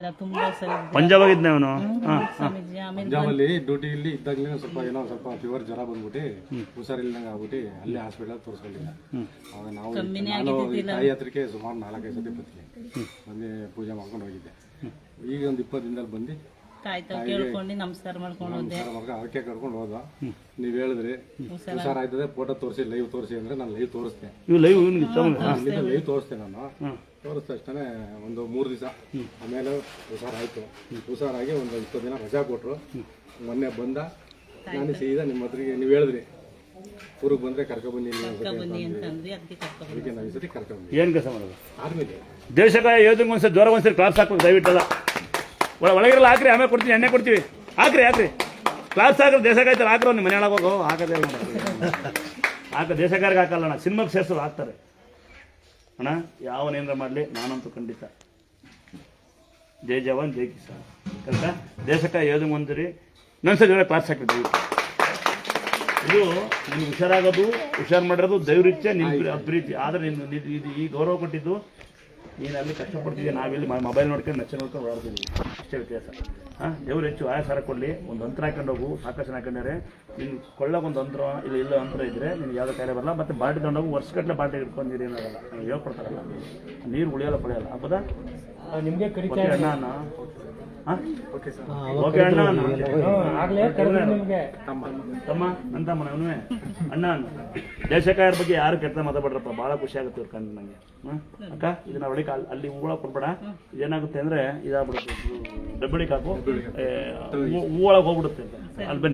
ಪಂಜಾಬ್ ಆಗಿದ್ದೆ ಅವನು. ಪಂಜಾಬಲ್ಲಿ ಡ್ಯೂಟಿಯಲ್ಲಿ ಇದ್ದಾಗಲೇ ಸ್ವಲ್ಪ ಫೀವರ್ ಜ್ವರ ಬಂದ್ಬಿಟ್ಟು ಹುಷಾರಿಲ್ದಂಗೆ ಆಗ್ಬಿಟ್ಟು ಅಲ್ಲೇ ಹಾಸ್ಪಿಟಲ್ ತೋರಿಸ್ಕೊಂಡಿಲ್ಲ. ಅವಾಗ ನಾನು ತಾಯಿ ಹತ್ರಕ್ಕೆ ಸುಮಾರು 4-5 ಸತಿ ಬರ್ತೀನಿ ಬಂದು ಪೂಜೆ ಮಾಡ್ಕೊಂಡು ಹೋಗಿದ್ದೆ. ಈಗ ಒಂದು 20 ದಿನದಲ್ಲಿ ಬಂದು ನಮಸ್ಕಾರ ಮಾಡ್ಕೊಂಡು ಅದಕ್ಕೆ ಕರ್ಕೊಂಡು ಹೋದ. ನೀವು ಹೇಳಿದ್ರಿ ಹುಷಾರಾಯ್ತದೆ ಫೋಟೋ ತೋರಿಸಿ ಲೈವ್ ತೋರಿಸಿ ಅಂದ್ರೆ ನಾನು ಲೈವ್ ತೋರಿಸ್ತೆ. ಲೈವ್ ತೋರಿಸ್ತೆ. ನಾನು ತೋರಿಸಿದ ತಕ್ಷಣ ಒಂದು 3 ದಿವಸ ಆಮೇಲೆ ಹುಷಾರಾಯ್ತು. ಹುಷಾರಾಗಿ ಒಂದು 20 ದಿನ ರಜಾ ಕೊಟ್ಟರು. ಮೊನ್ನೆ ಬಂದ ನಾನು ಸೀದಾ ನಿಮ್ಮ ಹತ್ರಿಗೆ ನೀವು ಹೇಳಿದ್ರಿ ಊರಿಗೆ ಬಂದ್ರೆ ಕರ್ಕೊಬನ್ನಿ ಅದಕ್ಕೆ ನಾವು ಈ ಸತಿ ಕರ್ಕೊಂಡ್ಬಂದು ಏನು ಕೆಲಸ ಮಾಡೋದು ಆರ್ಮಿಲಿ ದೇಶಕ್ಕಾಗಿ ಯೋಧಂಗೆ ಒಂದ್ಸರಿ ಜ್ವರ ಒಂದ್ಸರಿ ಕ್ಲಾಸ್ ಹಾಕ್ಬೇಕು ದಯವಿಟ್ಟಲ್ಲ. ಒಳಗಿರಲ್ಲ ಹಾಕ್ರಿ, ಆಮೇಲೆ ಕೊಡ್ತೀನಿ, ಎಣ್ಣೆ ಕೊಡ್ತೀವಿ. ಹಾಕ್ರಿ ಕ್ಲಾಸ್ ಹಾಕ್ರಿ. ದೇಶಕ್ಕಾಯ್ತಾರೆ ಹಾಕ್ರೋ ನಿಮ್ಮ ಮನೆ ಒಳಗೆ ಹೋಗೋ ಹಾಕದೆ ದೇಶಕಾರಿಗೆ ಹಾಕಲ್ಲ ಅಣ್ಣ. ಸಿನಿಮಾಗೆ ಸೇರಿಸೋರು ಹಾಕ್ತಾರೆ ಅಣ್ಣ. ಯಾವನೇಂದ್ರ ಮಾಡಲಿ ನಾನಂತೂ ಖಂಡಿತ ಜೈ ಜವಾನ್ ಜೈ ಕಿಸಾನ್ ಕರೆಕ್ಟಾ. ದೇಶಕ್ಕಾಗಿ ಯೋಧಂಗೆ ಒಂದ್ಸರಿ ಇನ್ನೊಂದ್ಸರಿ ಜ್ವರ ಕ್ಲಾಸ್ ಹಾಕ್ರಿ ದಯವಿಟ್ಟು. ಇದು ನಿಮ್ಗೆ ಹುಷಾರಾಗೋದು ಹುಷಾರು ಮಾಡಿರೋದು ದೈವರಿಚ್ಛೆ ನಿಮ್ಮ ಪ್ರೀತಿ. ಆದರೆ ಇದು ಈ ಗೌರವ ಕೊಟ್ಟಿದ್ದು ನೀನು ಅಲ್ಲಿ ಕಷ್ಟಪಡ್ತಿದ್ದೆ, ನಾವಿಲ್ಲಿ ಮೊಬೈಲ್ ನೋಡ್ಕೊಂಡು ನಚ್ಚ ನೋಡ್ಕೊಂಡು ಓಡಾಡ್ತಿದ್ದೀವಿ. ಅಷ್ಟೇ ವ್ಯತ್ಯಾಸ. ದೇವ್ರು ಹೆಚ್ಚು ಆಯಾಸಾರ ಕೊಡಲಿ. ಒಂದು ಅಂತರ ಹಾಕೊಂಡು ಹೋಗು. ಸಾಕಷ್ಟು ಹಾಕೊಂಡ್ರೆ ನೀನು ಕೊಳ್ಳೋಕೆ ಒಂದು ಅಂತರ ಇಲ್ಲ ಅಂತರ ಇದ್ದರೆ ನಿನ್ಗೆ ಯಾವುದೋ ಕಾಯಿಲೆ ಬರಲ್ಲ. ಮತ್ತು ಬಾಟಿ ತಗೊಂಡೋಗು ವರ್ಷಗಟ್ಟಲೆ ಬಾಟಿ ಇಟ್ಕೊಂಡು ನೀರು ಏನಾಗಲ್ಲ. ನಾವು ಹೇಳ್ಕೊಡ್ತಾರಲ್ಲ ನೀರು ಉಳಿಯೋಲ್ಲ ಪಡೆಯಲ್ಲ. ಹಬ್ಬದ ನಿಮಗೆ ಅಣ್ಣ ಓಕೆ ಅಣ್ಣ ತಮ್ಮ ನನ್ನ ತಮ್ಮನ ಅವನೇ ಅಣ್ಣ ದೇಶಕಾಯರ ಬಗ್ಗೆ ಯಾರು ಕೆಟ್ಟ ಮಾತಾಡ್ರಪ್ಪ. ಭಾಳ ಖುಷಿ ಆಗುತ್ತೆ ಇವ್ರು ಕಂಡು ನನಗೆ. ಅಕ್ಕ ಇದನ್ನ ಹೊಡಿಕ ಅಲ್ಲಿ ಹೂವೊಳಗೆ ಕೊಡ್ಬೇಡ. ಇದೇನಾಗುತ್ತೆ ಅಂದರೆ ಇದಾಗ್ಬಿಡುತ್ತೆ. ಡಬ್ಬಳಿಗೆ ಹಾಕು, ಹೂವೊಳಗೆ ಹೋಗ್ಬಿಡುತ್ತೆ. ಅಲ್ಲಿ ಬನ್ನಿ.